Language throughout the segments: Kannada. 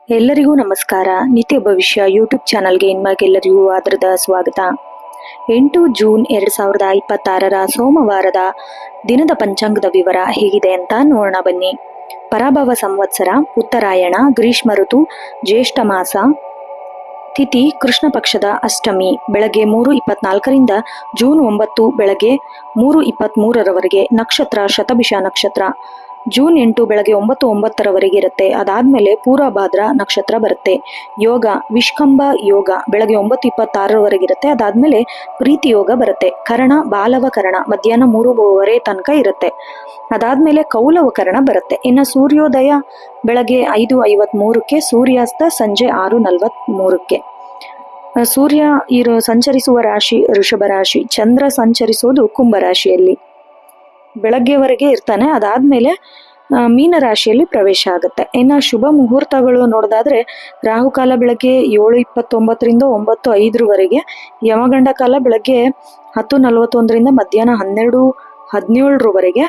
ಎಲ್ಲರಿಗೂ ನಮಸ್ಕಾರ. ನಿತ್ಯ ಭವಿಷ್ಯ ಯೂಟ್ಯೂಬ್ ಚಾನಲ್ಗೆ ನಿಮಗೆಲ್ಲರಿಗೂ ಆದರದ ಸ್ವಾಗತ. 8 ಜೂನ್ 2026 ಸೋಮವಾರದ ದಿನದ ಪಂಚಾಂಗದ ವಿವರ ಹೇಗಿದೆ ಅಂತ ನೋಡೋಣ ಬನ್ನಿ. ಪರಾಭವ ಸಂವತ್ಸರ, ಉತ್ತರಾಯಣ, ಗ್ರೀಷ್ಮ ಋತು, ಜ್ಯೇಷ್ಠ ಮಾಸ, ತಿಥಿ ಕೃಷ್ಣ ಪಕ್ಷದ ಅಷ್ಟಮಿ, ಬೆಳಗ್ಗೆ 3:24ರಿಂದ ಜೂನ್ 9 ಬೆಳಗ್ಗೆ 3:23ರವರೆಗೆ. ನಕ್ಷತ್ರ ಶತಭಿಷ ನಕ್ಷತ್ರ. ಜೂನ್ 8 ಬೆಳಗ್ಗೆ 9:09ರವರೆಗೆ ಇರುತ್ತೆ. ಅದಾದ್ಮೇಲೆ ಪೂರ್ವಭಾದ್ರ ನಕ್ಷತ್ರ ಬರುತ್ತೆ. ಯೋಗ ವಿಷ್ಕಂಭ ಯೋಗ ಬೆಳಗ್ಗೆ 9:26ರವರೆಗೆ ಇರುತ್ತೆ. ಅದಾದ್ಮೇಲೆ ಪ್ರೀತಿ ಯೋಗ ಬರುತ್ತೆ. ಕರಣ ಬಾಲವ ಕರಣ ಮಧ್ಯಾಹ್ನ 3:30 ತನಕ ಇರುತ್ತೆ. ಅದಾದ್ಮೇಲೆ ಕೌಲವ ಕರಣ ಬರುತ್ತೆ. ಇನ್ನು ಸೂರ್ಯೋದಯ ಬೆಳಗ್ಗೆ 5:53ಕ್ಕೆ, ಸೂರ್ಯಾಸ್ತ ಸಂಜೆ 6:43ಕ್ಕೆ. ಸೂರ್ಯ ಸಂಚರಿಸುವ ರಾಶಿ ಋಷಭ ರಾಶಿ, ಚಂದ್ರ ಸಂಚರಿಸೋದು ಕುಂಭ ರಾಶಿಯಲ್ಲಿ ಬೆಳಗ್ಗೆವರೆಗೆ ಇರ್ತಾನೆ. ಅದಾದ್ಮೇಲೆ ಮೀನ ರಾಶಿಯಲ್ಲಿ ಪ್ರವೇಶ ಆಗುತ್ತೆ. ಇನ್ನು ಶುಭ ಮುಹೂರ್ತಗಳು ನೋಡೋದಾದ್ರೆ ರಾಹುಕಾಲ ಬೆಳಗ್ಗೆ 7:29ರಿಂದ 9:05ರವರೆಗೆ, ಯಮಗಂಡ ಕಾಲ ಬೆಳಗ್ಗೆ 10:41ರಿಂದ ಮಧ್ಯಾಹ್ನ 12:17ರವರೆಗೆ,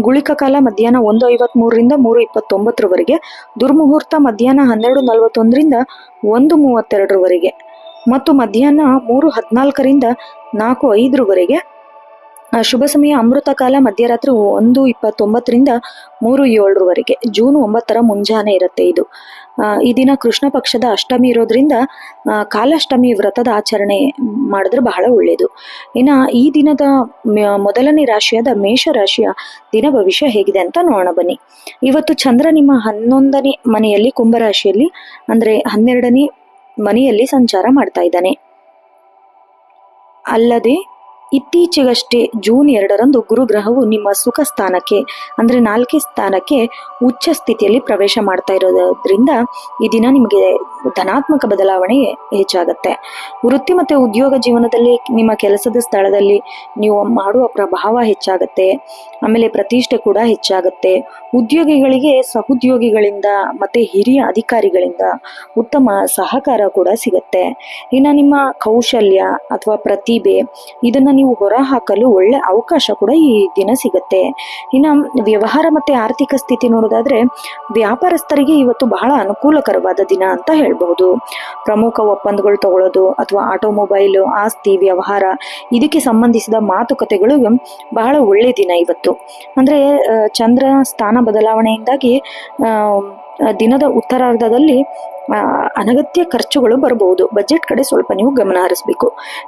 ಗುಳಿಕ ಕಾಲ ಮಧ್ಯಾಹ್ನ 1:53ರಿಂದ 3:29ರವರೆಗೆ, ದುರ್ಮುಹೂರ್ತ ಮಧ್ಯಾಹ್ನ 12:41ರಿಂದ 1:32ರವರೆಗೆ ಮತ್ತು ಮಧ್ಯಾಹ್ನ 3:14ರಿಂದ 4:05ರವರೆಗೆ. ಶುಭ ಸಮಯ ಅಮೃತ ಕಾಲ ಮಧ್ಯರಾತ್ರಿ 1:29ರಿಂದ 3:07ರವರೆಗೆ. ಜೂನ್ 9ರ ಮುಂಜಾನೆ ಇರುತ್ತೆ ಇದು. ಈ ದಿನ ಕೃಷ್ಣ ಪಕ್ಷದ ಅಷ್ಟಮಿ ಇರೋದ್ರಿಂದ ಕಾಲಾಷ್ಟಮಿ ವ್ರತದ ಆಚರಣೆ ಮಾಡಿದ್ರೆ ಬಹಳ ಒಳ್ಳೆಯದು. ಇನ್ನು ಈ ದಿನದ ಮೊದಲನೇ ರಾಶಿಯಾದ ಮೇಷ ರಾಶಿಯ ದಿನ ಭವಿಷ್ಯ ಹೇಗಿದೆ ಅಂತ ನೋಡೋಣ ಬನ್ನಿ. ಇವತ್ತು ಚಂದ್ರ ನಿಮ್ಮ 11ನೇ ಮನೆಯಲ್ಲಿ ಕುಂಭರಾಶಿಯಲ್ಲಿ ಅಂದ್ರೆ 12ನೇ ಮನೆಯಲ್ಲಿ ಸಂಚಾರ ಮಾಡ್ತಾ ಇದ್ದಾನೆ. ಅಲ್ಲದೆ ಇತ್ತೀಚೆಗಷ್ಟೇ ಜೂನ್ 2ರಂದು ಗುರುಗ್ರಹವು ನಿಮ್ಮ ಸುಖ ಸ್ಥಾನಕ್ಕೆ ಅಂದ್ರೆ 4ನೇ ಸ್ಥಾನಕ್ಕೆ ಉಚ್ಚ ಸ್ಥಿತಿಯಲ್ಲಿ ಪ್ರವೇಶ ಮಾಡ್ತಾ ಇರೋದ್ರಿಂದ ಈ ದಿನ ನಿಮಗೆ ಧನಾತ್ಮಕ ಬದಲಾವಣೆ ಹೆಚ್ಚಾಗತ್ತೆ. ವೃತ್ತಿ ಮತ್ತೆ ಉದ್ಯೋಗ ಜೀವನದಲ್ಲಿ ನಿಮ್ಮ ಕೆಲಸದ ಸ್ಥಳದಲ್ಲಿ ನೀವು ಮಾಡುವ ಪ್ರಭಾವ ಹೆಚ್ಚಾಗತ್ತೆ. ಆಮೇಲೆ ಪ್ರತಿಷ್ಠೆ ಕೂಡ ಹೆಚ್ಚಾಗತ್ತೆ. ಉದ್ಯೋಗಿಗಳಿಗೆ ಸಹೋದ್ಯೋಗಿಗಳಿಂದ ಮತ್ತೆ ಹಿರಿಯ ಅಧಿಕಾರಿಗಳಿಂದ ಉತ್ತಮ ಸಹಕಾರ ಕೂಡ ಸಿಗತ್ತೆ. ಇನ್ನು ನಿಮ್ಮ ಕೌಶಲ್ಯ ಅಥವಾ ಪ್ರತಿಭೆ ಇದನ್ನ ನೀವು ಹೊರ ಹಾಕಲು ಒಳ್ಳೆ ಅವಕಾಶ ಕೂಡ ಈ ದಿನ ಸಿಗತ್ತೆ. ಇನ್ನು ವ್ಯವಹಾರ ಮತ್ತೆ ಆರ್ಥಿಕ ಸ್ಥಿತಿ ನೋಡೋದಾದ್ರೆ ವ್ಯಾಪಾರಸ್ಥರಿಗೆ ಇವತ್ತು ಬಹಳ ಅನುಕೂಲಕರವಾದ ದಿನ ಅಂತ ಹೇಳ್ಬಹುದು. ಪ್ರಮುಖ ಒಪ್ಪಂದಗಳು ತಗೊಳ್ಳೋದು ಅಥವಾ ಆಟೋಮೊಬೈಲ್ ಆಸ್ತಿ ವ್ಯವಹಾರ ಇದಕ್ಕೆ ಸಂಬಂಧಿಸಿದ ಮಾತುಕತೆಗಳು ಬಹಳ ಒಳ್ಳೆ ದಿನ ಇವತ್ತು. ಅಂದ್ರೆ ಚಂದ್ರ ಸ್ಥಾನ ಬದಲಾವಣೆಯಿಂದಾಗಿ ದಿನದ ಉತ್ತರಾರ್ಧದಲ್ಲಿ ಅನಗತ್ಯ ಖರ್ಚುಗಳು ಬರಬಹುದು. ಬಜೆಟ್ ಕಡೆ ಸ್ವಲ್ಪ ನೀವು ಗಮನ ಹರಿಸಬೇಕು.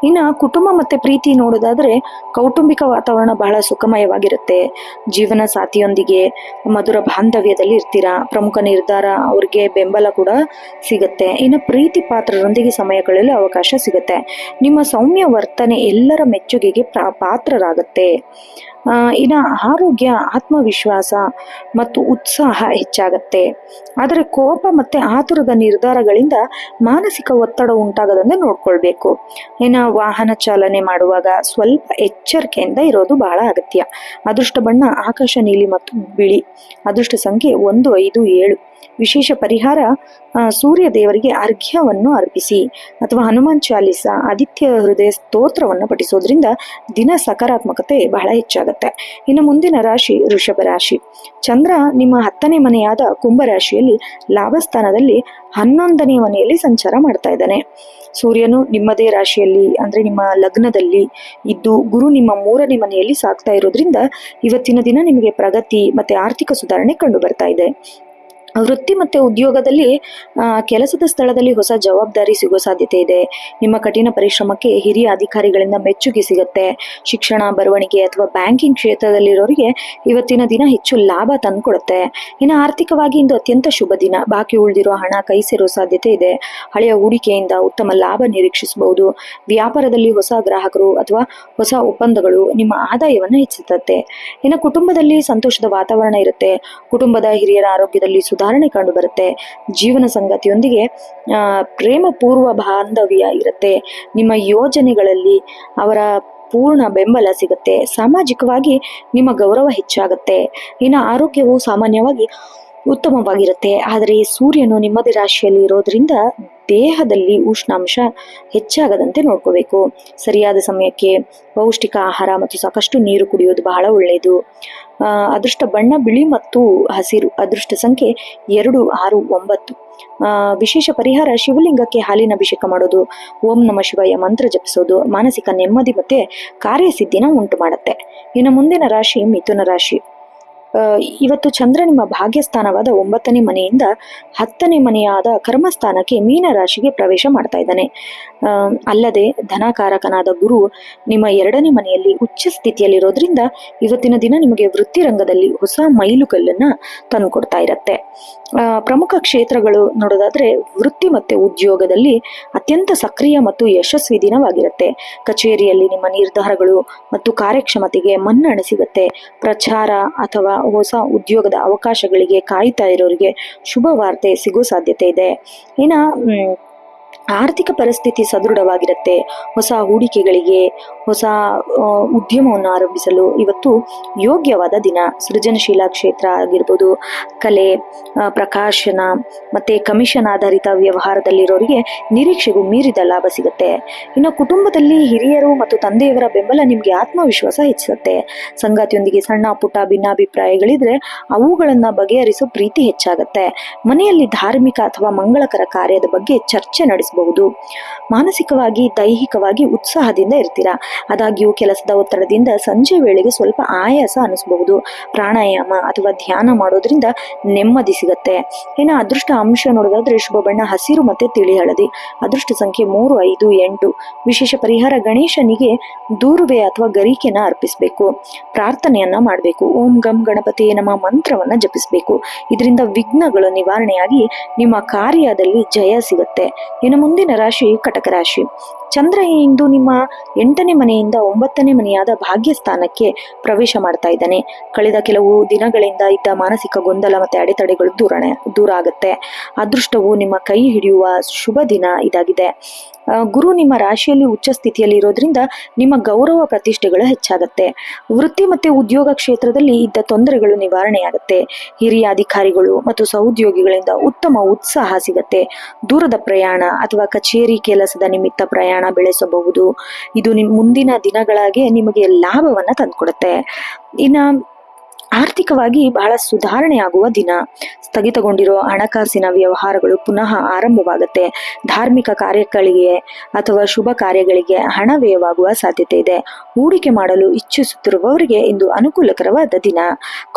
ಇನ್ನು ಕುಟುಂಬ ಮತ್ತೆ ಪ್ರೀತಿ ನೋಡೋದಾದ್ರೆ ಕೌಟುಂಬಿಕ ವಾತಾವರಣ ಬಹಳ ಸುಖಮಯವಾಗಿರುತ್ತೆ. ಜೀವನ ಸಾಥಿಯೊಂದಿಗೆ ಮಧುರ ಬಾಂಧವ್ಯದಲ್ಲಿ ಇರ್ತೀರಾ. ಪ್ರಮುಖ ನಿರ್ಧಾರ ಅವ್ರಿಗೆ ಬೆಂಬಲ ಕೂಡ ಸಿಗುತ್ತೆ. ಇನ್ನು ಪ್ರೀತಿ ಪಾತ್ರರೊಂದಿಗೆ ಸಮಯ ಕಳೆಯಲು ಅವಕಾಶ ಸಿಗುತ್ತೆ. ನಿಮ್ಮ ಸೌಮ್ಯ ವರ್ತನೆ ಎಲ್ಲರ ಮೆಚ್ಚುಗೆಗೆ ಪಾತ್ರರಾಗತ್ತೆ. ಇನ್ನು ಆರೋಗ್ಯ ಆತ್ಮವಿಶ್ವಾಸ ಮತ್ತು ಉತ್ಸಾಹ ಹೆಚ್ಚಾಗತ್ತೆ. ಆದರೆ ಕೋಪ ಮತ್ತೆ ಆತುರದ ನಿರ್ಧಾರಗಳಿಂದ ಮಾನಸಿಕ ಒತ್ತಡ ಉಂಟಾಗದಂತೆ ನೋಡ್ಕೊಳ್ಬೇಕು. ಇನ್ನು ವಾಹನ ಚಾಲನೆ ಮಾಡುವಾಗ ಸ್ವಲ್ಪ ಎಚ್ಚರಿಕೆಯಿಂದ ಇರೋದು ಬಹಳ ಅಗತ್ಯ. ಅದೃಷ್ಟ ಬಣ್ಣ ಆಕಾಶ ನೀಲಿ ಮತ್ತು ಬಿಳಿ. ಅದೃಷ್ಟ ಸಂಖ್ಯೆ 157. ವಿಶೇಷ ಪರಿಹಾರ ಸೂರ್ಯ ದೇವರಿಗೆ ಅರ್ಘ್ಯವನ್ನು ಅರ್ಪಿಸಿ ಅಥವಾ ಹನುಮಾನ್ ಚಾಲಿಸ ಆದಿತ್ಯ ಹೃದಯ ಸ್ತೋತ್ರವನ್ನು ಪಠಿಸೋದ್ರಿಂದ ದಿನ ಸಕಾರಾತ್ಮಕತೆ ಬಹಳ ಹೆಚ್ಚಾಗುತ್ತೆ. ಇನ್ನು ಮುಂದಿನ ರಾಶಿ ವೃಷಭ ರಾಶಿ. ಚಂದ್ರ ನಿಮ್ಮ 10ನೇ ಮನೆಯಾದ ಕುಂಭ ರಾಶಿಯಲ್ಲಿ ಲಾಭಸ್ಥಾನದಲ್ಲಿ 11ನೇ ಮನೆಯಲ್ಲಿ ಸಂಚಾರ ಮಾಡ್ತಾ ಇದ್ದಾನೆ. ಸೂರ್ಯನು ನಿಮ್ಮದೇ ರಾಶಿಯಲ್ಲಿ ಅಂದ್ರೆ ನಿಮ್ಮ ಲಗ್ನದಲ್ಲಿ ಇದ್ದು ಗುರು ನಿಮ್ಮ 3ನೇ ಮನೆಯಲ್ಲಿ ಸಾಗ್ತಾ ಇರೋದ್ರಿಂದ ಇವತ್ತಿನ ದಿನ ನಿಮಗೆ ಪ್ರಗತಿ ಮತ್ತೆ ಆರ್ಥಿಕ ಸುಧಾರಣೆ ಕಂಡು ಬರ್ತಾ ಇದೆ. ವೃತ್ತಿ ಮತ್ತೆ ಉದ್ಯೋಗದಲ್ಲಿ ಕೆಲಸದ ಸ್ಥಳದಲ್ಲಿ ಹೊಸ ಜವಾಬ್ದಾರಿ ಸಿಗೋ ಸಾಧ್ಯತೆ ಇದೆ. ನಿಮ್ಮ ಕಠಿಣ ಪರಿಶ್ರಮಕ್ಕೆ ಹಿರಿಯ ಅಧಿಕಾರಿಗಳಿಂದ ಮೆಚ್ಚುಗೆ ಸಿಗುತ್ತೆ. ಶಿಕ್ಷಣ ಬರವಣಿಗೆ ಅಥವಾ ಬ್ಯಾಂಕಿಂಗ್ ಕ್ಷೇತ್ರದಲ್ಲಿರೋರಿಗೆ ಇವತ್ತಿನ ದಿನ ಹೆಚ್ಚು ಲಾಭ ತಂದುಕೊಡುತ್ತೆ. ಇನ್ನು ಆರ್ಥಿಕವಾಗಿ ಇಂದು ಅತ್ಯಂತ ಶುಭ ದಿನ. ಬಾಕಿ ಉಳಿದಿರೋ ಹಣ ಕೈ ಸೇರೋ ಸಾಧ್ಯತೆ ಇದೆ. ಹಳೆಯ ಹೂಡಿಕೆಯಿಂದ ಉತ್ತಮ ಲಾಭ ನಿರೀಕ್ಷಿಸಬಹುದು. ವ್ಯಾಪಾರದಲ್ಲಿ ಹೊಸ ಗ್ರಾಹಕರು ಅಥವಾ ಹೊಸ ಒಪ್ಪಂದಗಳು ನಿಮ್ಮ ಆದಾಯವನ್ನು ಹೆಚ್ಚಿಸುತ್ತೆ. ಇನ್ನು ಕುಟುಂಬದಲ್ಲಿ ಸಂತೋಷದ ವಾತಾವರಣ ಇರುತ್ತೆ. ಕುಟುಂಬದ ಹಿರಿಯರ ಆರೋಗ್ಯದಲ್ಲಿ ಸುಧಾರಣೆ ಕಂಡು ಬರುತ್ತೆ. ಜೀವನ ಸಂಗಾತಿಯೊಂದಿಗೆ ಪ್ರೇಮ ಪೂರ್ವ ಬಾಂಧವ್ಯ ಇರುತ್ತೆ. ನಿಮ್ಮ ಯೋಜನೆಗಳಲ್ಲಿ ಅವರ ಪೂರ್ಣ ಬೆಂಬಲ ಸಿಗುತ್ತೆ. ಸಾಮಾಜಿಕವಾಗಿ ನಿಮ್ಮ ಗೌರವ ಹೆಚ್ಚಾಗುತ್ತೆ. ಇನ್ನು ಆರೋಗ್ಯವು ಸಾಮಾನ್ಯವಾಗಿ ಉತ್ತಮವಾಗಿರುತ್ತೆ. ಆದರೆ ಸೂರ್ಯನು ನಿಮ್ಮದೇ ರಾಶಿಯಲ್ಲಿ ಇರೋದ್ರಿಂದ ದೇಹದಲ್ಲಿ ಉಷ್ಣಾಂಶ ಹೆಚ್ಚಾಗದಂತೆ ನೋಡ್ಕೋಬೇಕು. ಸರಿಯಾದ ಸಮಯಕ್ಕೆ ಪೌಷ್ಟಿಕ ಆಹಾರ ಮತ್ತು ಸಾಕಷ್ಟು ನೀರು ಕುಡಿಯೋದು ಬಹಳ ಒಳ್ಳೆಯದು. ಅದೃಷ್ಟ ಬಣ್ಣ ಬಿಳಿ ಮತ್ತು ಹಸಿರು. ಅದೃಷ್ಟ ಸಂಖ್ಯೆ 2, 6, 9. ವಿಶೇಷ ಪರಿಹಾರ ಶಿವಲಿಂಗಕ್ಕೆ ಹಾಲಿನ ಅಭಿಷೇಕ ಮಾಡೋದು, ಓಂ ನಮ ಶಿವಾಯ ಮಂತ್ರ ಜಪಿಸೋದು ಮಾನಸಿಕ ನೆಮ್ಮದಿ ಮತ್ತೆ ಕಾರ್ಯಸಿದ್ಧಿನ ಉಂಟು ಮಾಡುತ್ತೆ. ಇನ್ನು ಮುಂದಿನ ರಾಶಿ ಮಿಥುನ ರಾಶಿ. ಇವತ್ತು ಚಂದ್ರ ನಿಮ್ಮ ಭಾಗ್ಯಸ್ಥಾನವಾದ 9ನೇ ಮನೆಯಿಂದ 10ನೇ ಮನೆಯಾದ ಕರ್ಮಸ್ಥಾನಕ್ಕೆ ಮೀನ ರಾಶಿಗೆ ಪ್ರವೇಶ ಮಾಡ್ತಾ ಇದ್ದಾನೆ. ಅಲ್ಲದೆ ಧನಕಾರಕನಾದ ಗುರು ನಿಮ್ಮ 2ನೇ ಮನೆಯಲ್ಲಿ ಉಚ್ಚ ಸ್ಥಿತಿಯಲ್ಲಿರೋದ್ರಿಂದ ಇವತ್ತಿನ ದಿನ ನಿಮಗೆ ವೃತ್ತಿ ರಂಗದಲ್ಲಿ ಹೊಸ ಮೈಲುಗಲ್ಲನ್ನ ತಂದುಕೊಡ್ತಾ ಇರತ್ತೆ. ಪ್ರಮುಖ ಕ್ಷೇತ್ರಗಳು ನೋಡೋದಾದ್ರೆ ವೃತ್ತಿ ಮತ್ತೆ ಉದ್ಯೋಗದಲ್ಲಿ ಅತ್ಯಂತ ಸಕ್ರಿಯ ಮತ್ತು ಯಶಸ್ವಿ ದಿನವಾಗಿರುತ್ತೆ. ಕಚೇರಿಯಲ್ಲಿ ನಿಮ್ಮ ನಿರ್ಧಾರಗಳು ಮತ್ತು ಕಾರ್ಯಕ್ಷಮತೆಗೆ ಮನ್ನಣೆ ಸಿಗುತ್ತೆ. ಪ್ರಚಾರ ಅಥವಾ ಹೊಸ ಉದ್ಯೋಗದ ಅವಕಾಶಗಳಿಗೆ ಕಾಯ್ತಾ ಇರೋರಿಗೆ ಶುಭ ವಾರ್ತೆ ಸಿಗೋ ಸಾಧ್ಯತೆ ಇದೆ. ಇನ್ನ ಆರ್ಥಿಕ ಪರಿಸ್ಥಿತಿ ಸದೃಢವಾಗಿರುತ್ತೆ. ಹೊಸ ಹೂಡಿಕೆಗಳಿಗೆ, ಹೊಸ ಉದ್ಯಮವನ್ನು ಆರಂಭಿಸಲು ಇವತ್ತು ಯೋಗ್ಯವಾದ ದಿನ. ಸೃಜನಶೀಲ ಕ್ಷೇತ್ರ ಆಗಿರ್ಬೋದು, ಕಲೆ, ಪ್ರಕಾಶನ ಮತ್ತೆ ಕಮಿಷನ್ ಆಧಾರಿತ ವ್ಯವಹಾರದಲ್ಲಿರೋರಿಗೆ ನಿರೀಕ್ಷೆಗೂ ಮೀರಿದ ಲಾಭ ಸಿಗುತ್ತೆ. ಇನ್ನು ಕುಟುಂಬದಲ್ಲಿ ಹಿರಿಯರು ಮತ್ತು ತಂದೆಯವರ ಬೆಂಬಲ ನಿಮಗೆ ಆತ್ಮವಿಶ್ವಾಸ ಹೆಚ್ಚಿಸುತ್ತೆ. ಸಂಗಾತಿಯೊಂದಿಗೆ ಸಣ್ಣ ಪುಟ್ಟ ಭಿನ್ನಾಭಿಪ್ರಾಯಗಳಿದ್ರೆ ಅವುಗಳನ್ನ ಬಗೆಹರಿಸೋ ಪ್ರೀತಿ ಹೆಚ್ಚಾಗತ್ತೆ. ಮನೆಯಲ್ಲಿ ಧಾರ್ಮಿಕ ಅಥವಾ ಮಂಗಳಕರ ಕಾರ್ಯದ ಬಗ್ಗೆ ಚರ್ಚೆ ನಡೆಸಬಹುದು. ಮಾನಸಿಕವಾಗಿ ದೈಹಿಕವಾಗಿ ಉತ್ಸಾಹದಿಂದ ಇರ್ತೀರಾ. ಆದಾಗ್ಯೂ ಕೆಲಸದ ಒತ್ತಡದಿಂದ ಸಂಜೆ ವೇಳೆಗೆ ಸ್ವಲ್ಪ ಆಯಾಸ ಅನಿಸಬಹುದು. ಪ್ರಾಣಾಯಾಮ ಅಥವಾ ಧ್ಯಾನ ಮಾಡೋದ್ರಿಂದ ನೆಮ್ಮದಿ ಸಿಗತ್ತೆ. ಇನ್ನು ಅದೃಷ್ಟ ಅಂಶ ನೋಡೋದಾದ್ರೆ ಶುಭ ಬಣ್ಣ ಹಸಿರು ಮತ್ತೆ ತಿಳಿ ಹಳದಿ. ಅದೃಷ್ಟ ಸಂಖ್ಯೆ 3, 5, 8. ವಿಶೇಷ ಪರಿಹಾರ ಗಣೇಶನಿಗೆ ದೂರ್ವೆ ಅಥವಾ ಗರಿಕೆನ ಅರ್ಪಿಸಬೇಕು. ಪ್ರಾರ್ಥನೆಯನ್ನ ಮಾಡಬೇಕು. ಓಂ ಗಂ ಗಣಪತಿ ನಮಃ ಮಂತ್ರವನ್ನ ಜಪಿಸಬೇಕು. ಇದರಿಂದ ವಿಘ್ನಗಳು ನಿವಾರಣೆಯಾಗಿ ನಿಮ್ಮ ಕಾರ್ಯದಲ್ಲಿ ಜಯ ಸಿಗುತ್ತೆ. ಇನ್ನು ಮುಂದಿನ ರಾಶಿ ಕಟಕ ರಾಶಿ. ಚಂದ್ರ ಇಂದು ನಿಮ್ಮ 8ನೇ ಮನೆಯಿಂದ 9ನೇ ಮನೆಯಾದ ಭಾಗ್ಯಸ್ಥಾನಕ್ಕೆ ಪ್ರವೇಶ ಮಾಡ್ತಾ ಇದ್ದಾನೆ. ಕಳೆದ ಕೆಲವು ದಿನಗಳಿಂದ ಇದ್ದ ಮಾನಸಿಕ ಗೊಂದಲ ಮತ್ತೆ ಅಡೆತಡೆಗಳು ದೂರ ಆಗುತ್ತೆ. ಅದೃಷ್ಟವು ನಿಮ್ಮ ಕೈ ಹಿಡಿಯುವ ಶುಭ ದಿನ ಇದಾಗಿದೆ. ಗುರು ನಿಮ್ಮ ರಾಶಿಯಲ್ಲಿ ಉಚ್ಚ ಸ್ಥಿತಿಯಲ್ಲಿ ಇರೋದ್ರಿಂದ ನಿಮ್ಮ ಗೌರವ ಪ್ರತಿಷ್ಠೆಗಳು ಹೆಚ್ಚಾಗತ್ತೆ. ವೃತ್ತಿ ಮತ್ತೆ ಉದ್ಯೋಗ ಕ್ಷೇತ್ರದಲ್ಲಿ ಇದ್ದ ತೊಂದರೆಗಳು ನಿವಾರಣೆಯಾಗುತ್ತೆ. ಹಿರಿಯ ಅಧಿಕಾರಿಗಳು ಮತ್ತು ಸಹೋದ್ಯೋಗಿಗಳಿಂದ ಉತ್ತಮ ಉತ್ಸಾಹ ಸಿಗತ್ತೆ. ದೂರದ ಪ್ರಯಾಣ ಅಥವಾ ಕಚೇರಿ ಕೆಲಸದ ನಿಮಿತ್ತ ಪ್ರಯಾಣ ಬೆಳೆಸಬಹುದು. ಇದು ಮುಂದಿನ ದಿನಗಳಿಗೆ ನಿಮಗೆ ಲಾಭವನ್ನ ತಂದುಕೊಡುತ್ತೆ. ಇನ್ನ ಆರ್ಥಿಕವಾಗಿ ಬಹಳ ಸುಧಾರಣೆ ಆಗುವ ದಿನ. ಸ್ಥಗಿತಗೊಂಡಿರೋ ಹಣಕಾಸಿನ ವ್ಯವಹಾರಗಳು ಪುನಃ ಆರಂಭವಾಗುತ್ತೆ. ಧಾರ್ಮಿಕ ಕಾರ್ಯಗಳಿಗೆ ಅಥವಾ ಶುಭ ಕಾರ್ಯಗಳಿಗೆ ಹಣ ವ್ಯಯವಾಗುವ ಸಾಧ್ಯತೆ ಇದೆ. ಹೂಡಿಕೆ ಮಾಡಲು ಇಚ್ಛಿಸುತ್ತಿರುವವರಿಗೆ ಇಂದು ಅನುಕೂಲಕರವಾದ ದಿನ.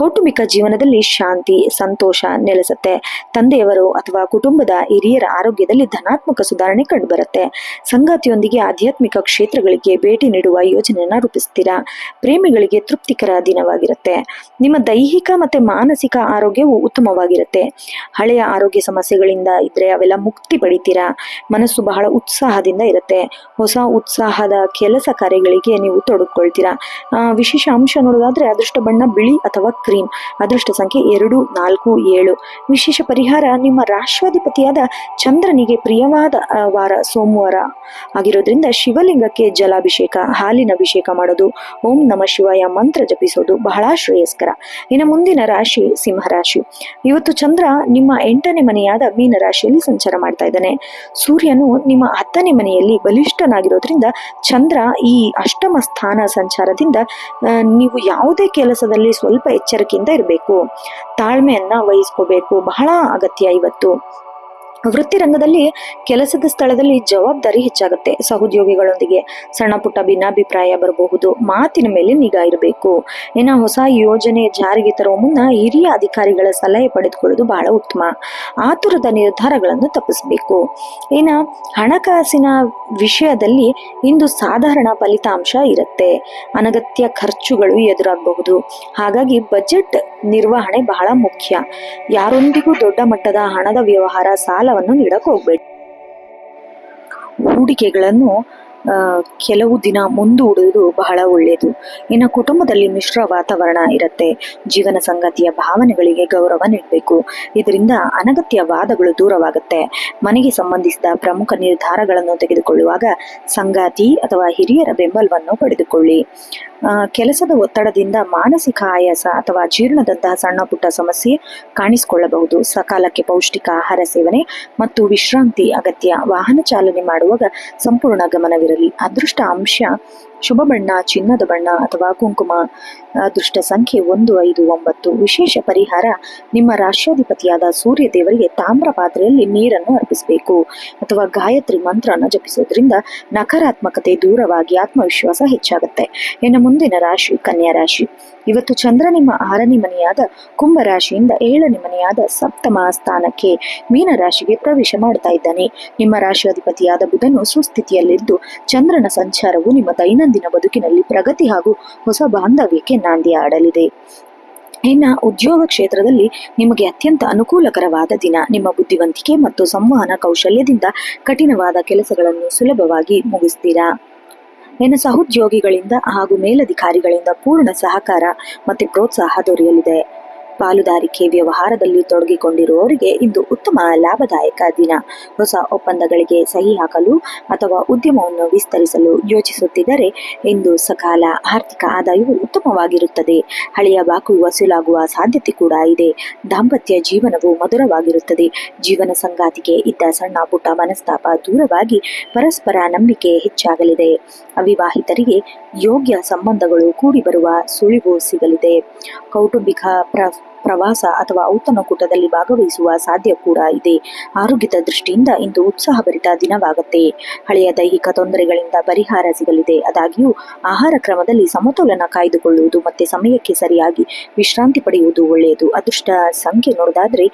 ಕೌಟುಂಬಿಕ ಜೀವನದಲ್ಲಿ ಶಾಂತಿ, ಸಂತೋಷ ನೆಲೆಸುತ್ತೆ. ತಂದೆಯವರು ಅಥವಾ ಕುಟುಂಬದ ಹಿರಿಯರ ಆರೋಗ್ಯದಲ್ಲಿ ಧನಾತ್ಮಕ ಸುಧಾರಣೆ ಕಂಡುಬರುತ್ತೆ. ಸಂಗಾತಿಯೊಂದಿಗೆ ಆಧ್ಯಾತ್ಮಿಕ ಕ್ಷೇತ್ರಗಳಿಗೆ ಭೇಟಿ ನೀಡುವ ಯೋಜನೆಯನ್ನ ರೂಪಿಸ್ತೀರಾ. ಪ್ರೇಮಿಗಳಿಗೆ ತೃಪ್ತಿಕರ ದಿನವಾಗಿರುತ್ತೆ. ನಿಮ್ಮ ದೈಹಿಕ ಮತ್ತೆ ಮಾನಸಿಕ ಆರೋಗ್ಯವು ಉತ್ತಮವಾಗಿರುತ್ತೆ. ಹಳೆಯ ಆರೋಗ್ಯ ಸಮಸ್ಯೆಗಳಿಂದ ಇದ್ರೆ ಅವೆಲ್ಲ ಮುಕ್ತಿ ಪಡಿತೀರಾ. ಮನಸ್ಸು ಬಹಳ ಉತ್ಸಾಹದಿಂದ ಇರುತ್ತೆ. ಹೊಸ ಉತ್ಸಾಹದ ಕೆಲಸ ಕಾರ್ಯಗಳಿಗೆ ನೀವು ತೊಡಗಿಕೊಳ್ತೀರಾ. ವಿಶೇಷ ಅಂಶ ನೋಡೋದಾದ್ರೆ ಅದೃಷ್ಟ ಬಣ್ಣ ಬಿಳಿ ಅಥವಾ ಕ್ರೀಮ್. ಅದೃಷ್ಟ ಸಂಖ್ಯೆ 2, 4, 7. ವಿಶೇಷ ಪರಿಹಾರ ನಿಮ್ಮ ರಾಷ್ಟ್ರಾಧಿಪತಿಯಾದ ಚಂದ್ರನಿಗೆ ಪ್ರಿಯವಾದ ವಾರ ಸೋಮವಾರ ಆಗಿರೋದ್ರಿಂದ ಶಿವಲಿಂಗಕ್ಕೆ ಜಲಾಭಿಷೇಕ, ಹಾಲಿನ ಅಭಿಷೇಕ ಮಾಡೋದು, ಓಂ ನಮ ಶಿವಾಯ ಮಂತ್ರ ಜಪಿಸೋದು ಬಹಳ ಶ್ರೇಯಸ್ಕರ. ಇನ್ನು ಮುಂದಿನ ರಾಶಿ ಸಿಂಹರಾಶಿ. ಇವತ್ತು ಚಂದ್ರ ನಿಮ್ಮ 8ನೇ ಮನೆಯಾದ ಮೀನ ರಾಶಿಯಲ್ಲಿ ಸಂಚಾರ ಮಾಡ್ತಾ ಇದ್ದಾನೆ. ಸೂರ್ಯನು ನಿಮ್ಮ 10ನೇ ಮನೆಯಲ್ಲಿ ಬಲಿಷ್ಠನಾಗಿರೋದ್ರಿಂದ ಚಂದ್ರ ಈ ಅಷ್ಟಮ ಸ್ಥಾನ ಸಂಚಾರದಿಂದ ನೀವು ಯಾವುದೇ ಕೆಲಸದಲ್ಲಿ ಸ್ವಲ್ಪ ಎಚ್ಚರಿಕೆಯಿಂದ ಇರಬೇಕು. ತಾಳ್ಮೆಯನ್ನ ವಹಿಸ್ಕೋಬೇಕು, ಬಹಳ ಅಗತ್ಯ ಇವತ್ತು. ವೃತ್ತಿ ರಂಗದಲ್ಲಿ ಕೆಲಸದ ಸ್ಥಳದಲ್ಲಿ ಜವಾಬ್ದಾರಿ ಹೆಚ್ಚಾಗುತ್ತೆ. ಸಹೋದ್ಯೋಗಿಗಳೊಂದಿಗೆ ಸಣ್ಣ ಪುಟ್ಟ ಭಿನ್ನಾಭಿಪ್ರಾಯ ಬರಬಹುದು. ಮಾತಿನ ಮೇಲೆ ನಿಗಾ ಇರಬೇಕು. ಇನ್ನು ಹೊಸ ಯೋಜನೆ ಜಾರಿಗೆ ತರುವ ಮುನ್ನ ಹಿರಿಯ ಅಧಿಕಾರಿಗಳ ಸಲಹೆ ಪಡೆದುಕೊಳ್ಳೋದು ಬಹಳ ಉತ್ತಮ. ಆತುರದ ನಿರ್ಧಾರಗಳನ್ನು ತಪ್ಪಿಸಬೇಕು. ಇನ್ನು ಹಣಕಾಸಿನ ವಿಷಯದಲ್ಲಿ ಇಂದು ಸಾಧಾರಣ ಫಲಿತಾಂಶ ಇರುತ್ತೆ. ಅನಗತ್ಯ ಖರ್ಚುಗಳು ಎದುರಾಗಬಹುದು. ಹಾಗಾಗಿ ಬಜೆಟ್ ನಿರ್ವಹಣೆ ಬಹಳ ಮುಖ್ಯ. ಯಾರೊಂದಿಗೂ ದೊಡ್ಡ ಮಟ್ಟದ ಹಣದ ವ್ಯವಹಾರ, ಸಾಲವನ್ನು ನೀಡಕ್ಕೆ ಹೋಗ್ಬೇಡಿ. ಹೂಡಿಕೆಗಳನ್ನು ಕೆಲವು ದಿನ ಮುಂದೂಡುವುದು ಬಹಳ ಒಳ್ಳೆಯದು. ಇನ್ನು ಕುಟುಂಬದಲ್ಲಿ ಮಿಶ್ರ ವಾತಾವರಣ ಇರುತ್ತೆ. ಜೀವನ ಸಂಗಾತಿಯ ಭಾವನೆಗಳಿಗೆ ಗೌರವ ನೀಡಬೇಕು. ಇದರಿಂದ ಅನಗತ್ಯ ವಾದಗಳು ದೂರವಾಗುತ್ತೆ. ಮನೆಗೆ ಸಂಬಂಧಿಸಿದ ಪ್ರಮುಖ ನಿರ್ಧಾರಗಳನ್ನು ತೆಗೆದುಕೊಳ್ಳುವಾಗ ಸಂಗಾತಿ ಅಥವಾ ಹಿರಿಯರ ಬೆಂಬಲವನ್ನು ಪಡೆದುಕೊಳ್ಳಿ. ಕೆಲಸದ ಒತ್ತಡದಿಂದ ಮಾನಸಿಕ ಆಯಾಸ ಅಥವಾ ಜೀರ್ಣದಂತಹ ಸಣ್ಣ ಪುಟ್ಟ ಸಮಸ್ಯೆ ಕಾಣಿಸಿಕೊಳ್ಳಬಹುದು. ಸಕಾಲಕ್ಕೆ ಪೌಷ್ಟಿಕ ಆಹಾರ ಸೇವನೆ ಮತ್ತು ವಿಶ್ರಾಂತಿ ಅಗತ್ಯ. ವಾಹನ ಚಾಲನೆ ಮಾಡುವಾಗ ಸಂಪೂರ್ಣ ಗಮನವಿರಲಿ. ಅದೃಷ್ಟ ಅಂಶ ಶುಭ ಬಣ್ಣ ಚಿನ್ನದ ಬಣ್ಣ ಅಥವಾ ಕುಂಕುಮ. ಅದೃಷ್ಟ ಸಂಖ್ಯೆ 159. ವಿಶೇಷ ಪರಿಹಾರ: ನಿಮ್ಮ ರಾಶ್ಯಾಧಿಪತಿಯಾದ ಸೂರ್ಯ ದೇವರಿಗೆ ತಾಮ್ರ ಪಾತ್ರೆಯಲ್ಲಿ ನೀರನ್ನು ಅರ್ಪಿಸಬೇಕು ಅಥವಾ ಗಾಯತ್ರಿ ಮಂತ್ರನ ಜಪಿಸೋದ್ರಿಂದ ನಕಾರಾತ್ಮಕತೆ ದೂರವಾಗಿ ಆತ್ಮವಿಶ್ವಾಸ ಹೆಚ್ಚಾಗುತ್ತೆ. ಇನ್ನು ಮುಂದಿನ ರಾಶಿ ಕನ್ಯಾ ರಾಶಿ. ಇವತ್ತು ಚಂದ್ರ ನಿಮ್ಮ 6ನೇ ಮನೆಯಾದ ಕುಂಭ ರಾಶಿಯಿಂದ 7ನೇ ಮನೆಯಾದ ಸಪ್ತಮ ಸ್ಥಾನಕ್ಕೆ ಮೀನ ರಾಶಿಗೆ ಪ್ರವೇಶ ಮಾಡ್ತಾ ಇದ್ದಾನೆ. ನಿಮ್ಮ ರಾಶಿಯಾಧಿಪತಿಯಾದ ಬುಧನು ಸುಸ್ಥಿತಿಯಲ್ಲಿದ್ದು ಚಂದ್ರನ ಸಂಚಾರವು ನಿಮ್ಮ ದೈನಂದಿನ ಬದುಕಿನಲ್ಲಿ ಪ್ರಗತಿ ಹಾಗೂ ಹೊಸ ಬಾಂಧವ್ಯಕ್ಕೆ ನಾಂದಿ ಆಡಲಿದೆ. ಇನ್ನು ಉದ್ಯೋಗ ಕ್ಷೇತ್ರದಲ್ಲಿ ನಿಮಗೆ ಅತ್ಯಂತ ಅನುಕೂಲಕರವಾದ ದಿನ. ನಿಮ್ಮ ಬುದ್ಧಿವಂತಿಕೆ ಮತ್ತು ಸಂವಹನ ಕೌಶಲ್ಯದಿಂದ ಕಠಿಣವಾದ ಕೆಲಸಗಳನ್ನು ಸುಲಭವಾಗಿ ಮುಗಿಸ್ತೀರಾ. ಇನ್ನು ಸಹೋದ್ಯೋಗಿಗಳಿಂದ ಹಾಗೂ ಮೇಲಧಿಕಾರಿಗಳಿಂದ ಪೂರ್ಣ ಸಹಕಾರ ಮತ್ತು ಪ್ರೋತ್ಸಾಹ ದೊರೆಯಲಿದೆ. ಪಾಲುದಾರಿಕೆ ವ್ಯವಹಾರದಲ್ಲಿ ತೊಡಗಿಕೊಂಡಿರುವವರಿಗೆ ಇಂದು ಉತ್ತಮ ಲಾಭದಾಯಕ ದಿನ. ಹೊಸ ಒಪ್ಪಂದಗಳಿಗೆ ಸಹಿ ಹಾಕಲು ಅಥವಾ ಉದ್ಯಮವನ್ನು ವಿಸ್ತರಿಸಲು ಯೋಚಿಸುತ್ತಿದ್ದರೆ ಇಂದು ಸಕಾಲ. ಆರ್ಥಿಕ ಆದಾಯವು ಉತ್ತಮವಾಗಿರುತ್ತದೆ. ಹಳೆಯ ಬಾಕು ವಸೂಲಾಗುವ ಸಾಧ್ಯತೆ ಕೂಡ ಇದೆ. ದಾಂಪತ್ಯ ಜೀವನವು ಮಧುರವಾಗಿರುತ್ತದೆ. ಜೀವನ ಸಂಗಾತಿಗೆ ಇದ್ದ ಸಣ್ಣ ಪುಟ್ಟ ಮನಸ್ತಾಪ ದೂರವಾಗಿ ಪರಸ್ಪರ ನಂಬಿಕೆ ಹೆಚ್ಚಾಗಲಿದೆ. ಅವಿವಾಹಿತರಿಗೆ ಯೋಗ್ಯ ಸಂಬಂಧಗಳು ಕೂಡಿ ಬರುವ ಸುಳಿವು ಸಿಗಲಿದೆ. ಕೌಟುಂಬಿಕ ಪ್ರವಾಸ ಅಥವಾ ಔತಣಕೂಟದಲ್ಲಿ ಭಾಗವಹಿಸುವ ಸಾಧ್ಯ ಕೂಡ ಇದೆ. ಆರೋಗ್ಯದ ದೃಷ್ಟಿಯಿಂದ ಇಂದು ಉತ್ಸಾಹಭರಿತ ದಿನವಾಗುತ್ತೆ. ಹಳೆಯ ದೈಹಿಕ ತೊಂದರೆಗಳಿಂದ ಪರಿಹಾರ ಸಿಗಲಿದೆ. ಆದಾಗ್ಯೂ ಆಹಾರ ಕ್ರಮದಲ್ಲಿ ಸಮತೋಲನ ಕಾಯ್ದುಕೊಳ್ಳುವುದು ಮತ್ತೆ ಸಮಯಕ್ಕೆ ಸರಿಯಾಗಿ ವಿಶ್ರಾಂತಿ ಪಡೆಯುವುದು ಒಳ್ಳೆಯದು. ಅದೃಷ್ಟ ಸಂಖ್ಯೆ ನೋಡೋದಾದ್ರೆ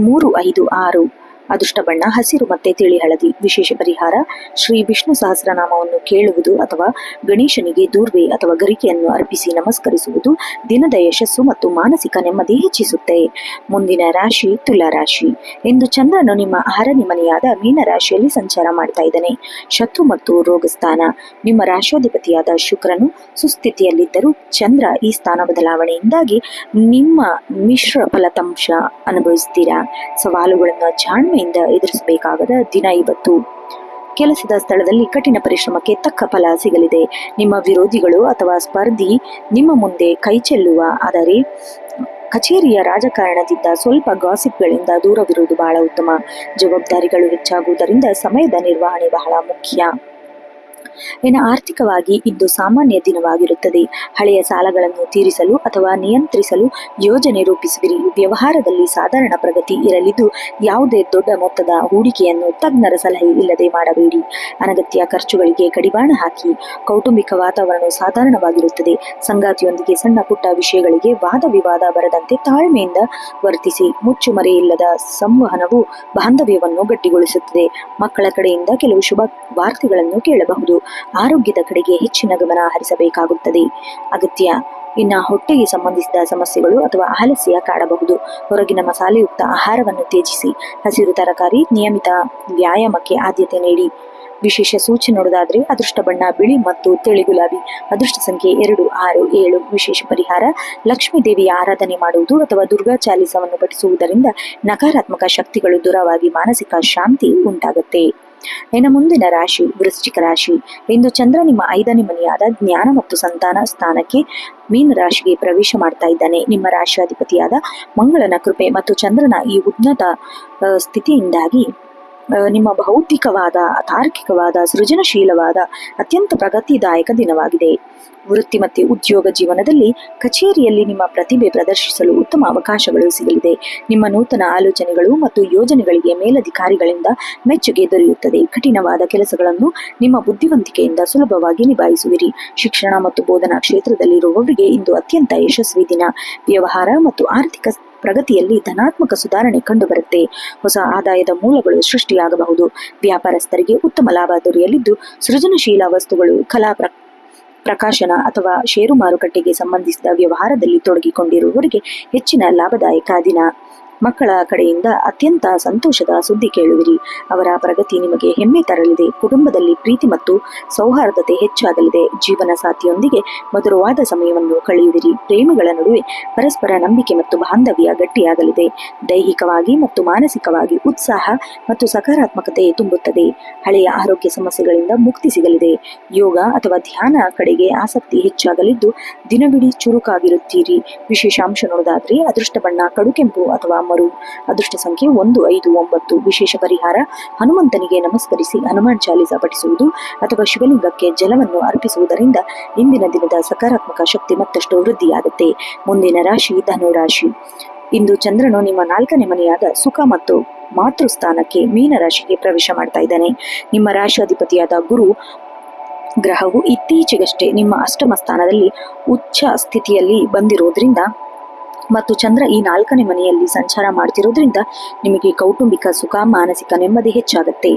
3, 5, 6. ಅದೃಷ್ಟ ಬಣ್ಣ ಹಸಿರು ಮತ್ತೆ ತಿಳಿ ಹಳದಿ. ವಿಶೇಷ ಪರಿಹಾರ: ಶ್ರೀ ವಿಷ್ಣು ಸಹಸ್ರನಾಮವನ್ನು ಕೇಳುವುದು ಅಥವಾ ಗಣೇಶನಿಗೆ ದೂರ್ವೆ ಅಥವಾ ಗರಿಕೆಯನ್ನು ಅರ್ಪಿಸಿ ನಮಸ್ಕರಿಸುವುದು ದಿನದ ಯಶಸ್ಸು ಮತ್ತು ಮಾನಸಿಕ ನೆಮ್ಮದಿ ಹೆಚ್ಚಿಸುತ್ತೆ. ಮುಂದಿನ ರಾಶಿ ತುಲಾ ರಾಶಿ. ಇಂದು ಚಂದ್ರನು ನಿಮ್ಮ 6ನೇ ಮನೆಯಾದ ಮೀನ ರಾಶಿಯಲ್ಲಿ ಸಂಚಾರ ಮಾಡ್ತಾ ಇದ್ದಾನೆ. ಶತ್ರು ಮತ್ತು ರೋಗ ಸ್ಥಾನ. ನಿಮ್ಮ ರಾಶಿಯಾಧಿಪತಿಯಾದ ಶುಕ್ರನು ಸುಸ್ಥಿತಿಯಲ್ಲಿದ್ದರೂ ಚಂದ್ರ ಈ ಸ್ಥಾನ ಬದಲಾವಣೆಯಿಂದಾಗಿ ನಿಮ್ಮ ಮಿಶ್ರ ಫಲಿತಾಂಶ ಅನುಭವಿಸ್ತೀರಾ. ಸವಾಲುಗಳನ್ನು ಜಾಣ್ಮೆಯಿಂದ ಎದುರಿಸಬೇಕಾಗದ ದಿನ ಇವತ್ತು. ಕೆಲಸದ ಸ್ಥಳದಲ್ಲಿ ಕಠಿಣ ಪರಿಶ್ರಮಕ್ಕೆ ತಕ್ಕ ಫಲ ಸಿಗಲಿದೆ. ನಿಮ್ಮ ವಿರೋಧಿಗಳು ಅಥವಾ ಸ್ಪರ್ಧಿ ನಿಮ್ಮ ಮುಂದೆ ಕೈ ಚೆಲ್ಲುವ. ಆದರೆ ಕಚೇರಿಯ ರಾಜಕಾರಣದಿಂದ ಸ್ವಲ್ಪ ಗಾಸಿಪ್ಗಳಿಂದ ದೂರವಿರುವುದು ಬಹಳ ಉತ್ತಮ. ಜವಾಬ್ದಾರಿಗಳು ಹೆಚ್ಚಾಗುವುದರಿಂದ ಸಮಯದ ನಿರ್ವಹಣೆ ಬಹಳ ಮುಖ್ಯ. ಇನ್ನು ಆರ್ಥಿಕವಾಗಿ ಇಂದು ಸಾಮಾನ್ಯ ದಿನವಾಗಿರುತ್ತದೆ. ಹಳೆಯ ಸಾಲಗಳನ್ನು ತೀರಿಸಲು ಅಥವಾ ನಿಯಂತ್ರಿಸಲು ಯೋಜನೆ ರೂಪಿಸುವಿರಿ. ವ್ಯವಹಾರದಲ್ಲಿ ಸಾಧಾರಣ ಪ್ರಗತಿ ಇರಲಿದ್ದು ಯಾವುದೇ ದೊಡ್ಡ ಮೊತ್ತದ ಹೂಡಿಕೆಯನ್ನು ತಜ್ಞರ ಸಲಹೆ ಇಲ್ಲದೆ ಮಾಡಬೇಡಿ. ಅನಗತ್ಯ ಖರ್ಚುಗಳಿಗೆ ಕಡಿವಾಣ ಹಾಕಿ. ಕೌಟುಂಬಿಕ ವಾತಾವರಣ ಸಾಧಾರಣವಾಗಿರುತ್ತದೆ. ಸಂಗಾತಿಯೊಂದಿಗೆ ಸಣ್ಣ ಪುಟ್ಟ ವಿಷಯಗಳಿಗೆ ವಾದ ವಿವಾದ ಬರದಂತೆ ತಾಳ್ಮೆಯಿಂದ ವರ್ತಿಸಿ. ಮುಚ್ಚುಮರೆಯಿಲ್ಲದ ಸಂವಹನವು ಬಾಂಧವ್ಯವನ್ನು ಗಟ್ಟಿಗೊಳಿಸುತ್ತದೆ. ಮಕ್ಕಳ ಕಡೆಯಿಂದ ಕೆಲವು ಶುಭ ವಾರ್ತೆಗಳನ್ನು ಕೇಳಬಹುದು. ಆರೋಗ್ಯದ ಕಡೆಗೆ ಹೆಚ್ಚಿನ ಗಮನ ಹರಿಸಬೇಕಾಗುತ್ತದೆ. ಅಗತ್ಯ: ಇನ್ನು ಹೊಟ್ಟೆಗೆ ಸಂಬಂಧಿಸಿದ ಸಮಸ್ಯೆಗಳು ಅಥವಾ ಆಲಸ್ಯ ಕಾಡಬಹುದು. ಹೊರಗಿನ ಮಸಾಲೆಯುಕ್ತ ಆಹಾರವನ್ನು ತ್ಯಜಿಸಿ. ಹಸಿರು ತರಕಾರಿ, ನಿಯಮಿತ ವ್ಯಾಯಾಮಕ್ಕೆ ಆದ್ಯತೆ ನೀಡಿ. ವಿಶೇಷ ಸೂಚನೆ ನೋಡೋದಾದ್ರೆ ಅದೃಷ್ಟ ಬಣ್ಣ ಬಿಳಿ ಮತ್ತು ತಿಳಿ ಗುಲಾಬಿ. ಅದೃಷ್ಟ ಸಂಖ್ಯೆ 2, 6, 7. ವಿಶೇಷ ಪರಿಹಾರ: ಲಕ್ಷ್ಮೀ ದೇವಿಯ ಆರಾಧನೆ ಮಾಡುವುದು ಅಥವಾ ದುರ್ಗಾ ಚಾಲಿಸವನ್ನು ಪಠಿಸುವುದರಿಂದ ನಕಾರಾತ್ಮಕ ಶಕ್ತಿಗಳು ದೂರವಾಗಿ ಮಾನಸಿಕ ಶಾಂತಿ ಉಂಟಾಗುತ್ತೆ. ಇನ್ನು ಮುಂದಿನ ರಾಶಿ ವೃಶ್ಚಿಕ ರಾಶಿ. ಇಂದು ಚಂದ್ರ ನಿಮ್ಮ 5ನೇ ಮನೆಯಾದ ಜ್ಞಾನ ಮತ್ತು ಸಂತಾನ ಸ್ಥಾನಕ್ಕೆ ಮೀನ ರಾಶಿಗೆ ಪ್ರವೇಶ ಮಾಡ್ತಾ ಇದ್ದಾನೆ. ನಿಮ್ಮ ರಾಶಿಯಾಧಿಪತಿಯಾದ ಮಂಗಳನ ಕೃಪೆ ಮತ್ತು ಚಂದ್ರನ ಈ ಉನ್ನತ ಸ್ಥಿತಿಯಿಂದಾಗಿ ನಿಮ್ಮ ಬೌದ್ಧಿಕವಾದ, ತಾರ್ಕಿಕವಾದ, ಸೃಜನಶೀಲವಾದ ಅತ್ಯಂತ ಪ್ರಗತಿದಾಯಕ ದಿನವಾಗಿದೆ. ವೃತ್ತಿ ಮತ್ತು ಉದ್ಯೋಗ ಜೀವನದಲ್ಲಿ ಕಚೇರಿಯಲ್ಲಿ ನಿಮ್ಮ ಪ್ರತಿಭೆ ಪ್ರದರ್ಶಿಸಲು ಉತ್ತಮ ಅವಕಾಶಗಳು ಸಿಗಲಿದೆ. ನಿಮ್ಮ ನೂತನ ಆಲೋಚನೆಗಳು ಮತ್ತು ಯೋಜನೆಗಳಿಗೆ ಮೇಲಧಿಕಾರಿಗಳಿಂದ ಮೆಚ್ಚುಗೆ ದೊರೆಯುತ್ತದೆ. ಕಠಿಣವಾದ ಕೆಲಸಗಳನ್ನು ನಿಮ್ಮ ಬುದ್ಧಿವಂತಿಕೆಯಿಂದ ಸುಲಭವಾಗಿ ನಿಭಾಯಿಸುವಿರಿ. ಶಿಕ್ಷಣ ಮತ್ತು ಬೋಧನಾ ಕ್ಷೇತ್ರದಲ್ಲಿರುವವರಿಗೆ ಇಂದು ಅತ್ಯಂತ ಯಶಸ್ವಿ ದಿನ. ವ್ಯವಹಾರ ಮತ್ತು ಆರ್ಥಿಕ ಪ್ರಗತಿಯಲ್ಲಿ ಧನಾತ್ಮಕ ಸುಧಾರಣೆ ಕಂಡುಬರುತ್ತೆ. ಹೊಸ ಆದಾಯದ ಮೂಲಗಳು ಸೃಷ್ಟಿಯಾಗಬಹುದು. ವ್ಯಾಪಾರಸ್ಥರಿಗೆ ಉತ್ತಮ ಲಾಭ ದೊರೆಯಲಿದ್ದು ಸೃಜನಶೀಲ ವಸ್ತುಗಳು, ಕಲಾ ಪ್ರಕಾಶನ ಅಥವಾ ಷೇರು ಮಾರುಕಟ್ಟೆಗೆ ಸಂಬಂಧಿಸಿದ ವ್ಯವಹಾರದಲ್ಲಿ ತೊಡಗಿಕೊಂಡಿರುವವರಿಗೆ ಹೆಚ್ಚಿನ ಲಾಭದಾಯಕ ದಿನ. ಮಕ್ಕಳ ಕಡೆಯಿಂದ ಅತ್ಯಂತ ಸಂತೋಷದ ಸುದ್ದಿ ಕೇಳುವಿರಿ. ಅವರ ಪ್ರಗತಿ ನಿಮಗೆ ಹೆಮ್ಮೆ ತರಲಿದೆ. ಕುಟುಂಬದಲ್ಲಿ ಪ್ರೀತಿ ಮತ್ತು ಸೌಹಾರ್ದತೆ ಹೆಚ್ಚಾಗಲಿದೆ. ಜೀವನ ಸಾಥಿಯೊಂದಿಗೆ ಮಧುರವಾದ ಸಮಯವನ್ನು ಕಳೆಯುವಿರಿ. ಪ್ರೇಮಿಗಳ ನಡುವೆ ಪರಸ್ಪರ ನಂಬಿಕೆ ಮತ್ತು ಬಾಂಧವ್ಯ ಗಟ್ಟಿಯಾಗಲಿದೆ. ದೈಹಿಕವಾಗಿ ಮತ್ತು ಮಾನಸಿಕವಾಗಿ ಉತ್ಸಾಹ ಮತ್ತು ಸಕಾರಾತ್ಮಕತೆ ತುಂಬುತ್ತದೆ. ಹಳೆಯ ಆರೋಗ್ಯ ಸಮಸ್ಯೆಗಳಿಂದ ಮುಕ್ತಿ ಸಿಗಲಿದೆ. ಯೋಗ ಅಥವಾ ಧ್ಯಾನ ಕಡೆಗೆ ಆಸಕ್ತಿ ಹೆಚ್ಚಾಗಲಿದ್ದು ದಿನವಿಡೀ ಚುರುಕಾಗಿರುತ್ತೀರಿ. ವಿಶೇಷಾಂಶ ನೋಡೋದಾದ್ರೆ ಅದೃಷ್ಟ ಬಣ್ಣ ಕಡುಕೆಂಪು ಅಥವಾ ಮರು. ಅದೃಷ್ಟ ಸಂಖ್ಯೆ 159. ವಿಶೇಷ ಪರಿಹಾರ ಹನುಮಂತನಿಗೆ ನಮಸ್ಕರಿಸಿ ಹನುಮಾನ್ ಚಾಲಿಸ ಪಠಿಸುವುದು ಅಥವಾ ಶಿವಲಿಂಗಕ್ಕೆ ಜಲವನ್ನು ಅರ್ಪಿಸುವುದರಿಂದ ಇಂದಿನ ದಿನದ ಸಕಾರಾತ್ಮಕ ಶಕ್ತಿ ಮತ್ತಷ್ಟು ವೃದ್ಧಿಯಾಗುತ್ತೆ. ಮುಂದಿನ ರಾಶಿ ಧನುರಾಶಿ. ಇಂದು ಚಂದ್ರನು ನಿಮ್ಮ 4ನೇ ಮನೆಯಾದ ಸುಖ ಮತ್ತು ಮಾತೃಸ್ಥಾನಕ್ಕೆ ಮೀನ ರಾಶಿಗೆ ಪ್ರವೇಶ ಮಾಡ್ತಾ ಇದ್ದಾನೆ. ನಿಮ್ಮ ರಾಶಿ ಅಧಿಪತಿಯಾದ ಗುರು ಗ್ರಹವು ಇತ್ತೀಚೆಗಷ್ಟೇ ನಿಮ್ಮ ಅಷ್ಟಮ ಸ್ಥಾನದಲ್ಲಿ ಉಚ್ಚ ಸ್ಥಿತಿಯಲ್ಲಿ ಬಂದಿರೋದ್ರಿಂದ ಮತ್ತು ಚಂದ್ರ ಈ 4ನೇ ಮನೆಯಲ್ಲಿ ಸಂಚಾರ ಮಾಡ್ತಿರೋದ್ರಿಂದ ನಿಮಗೆ ಕೌಟುಂಬಿಕ ಸುಖ, ಮಾನಸಿಕ ನೆಮ್ಮದಿ ಹೆಚ್ಚಾಗುತ್ತೆ.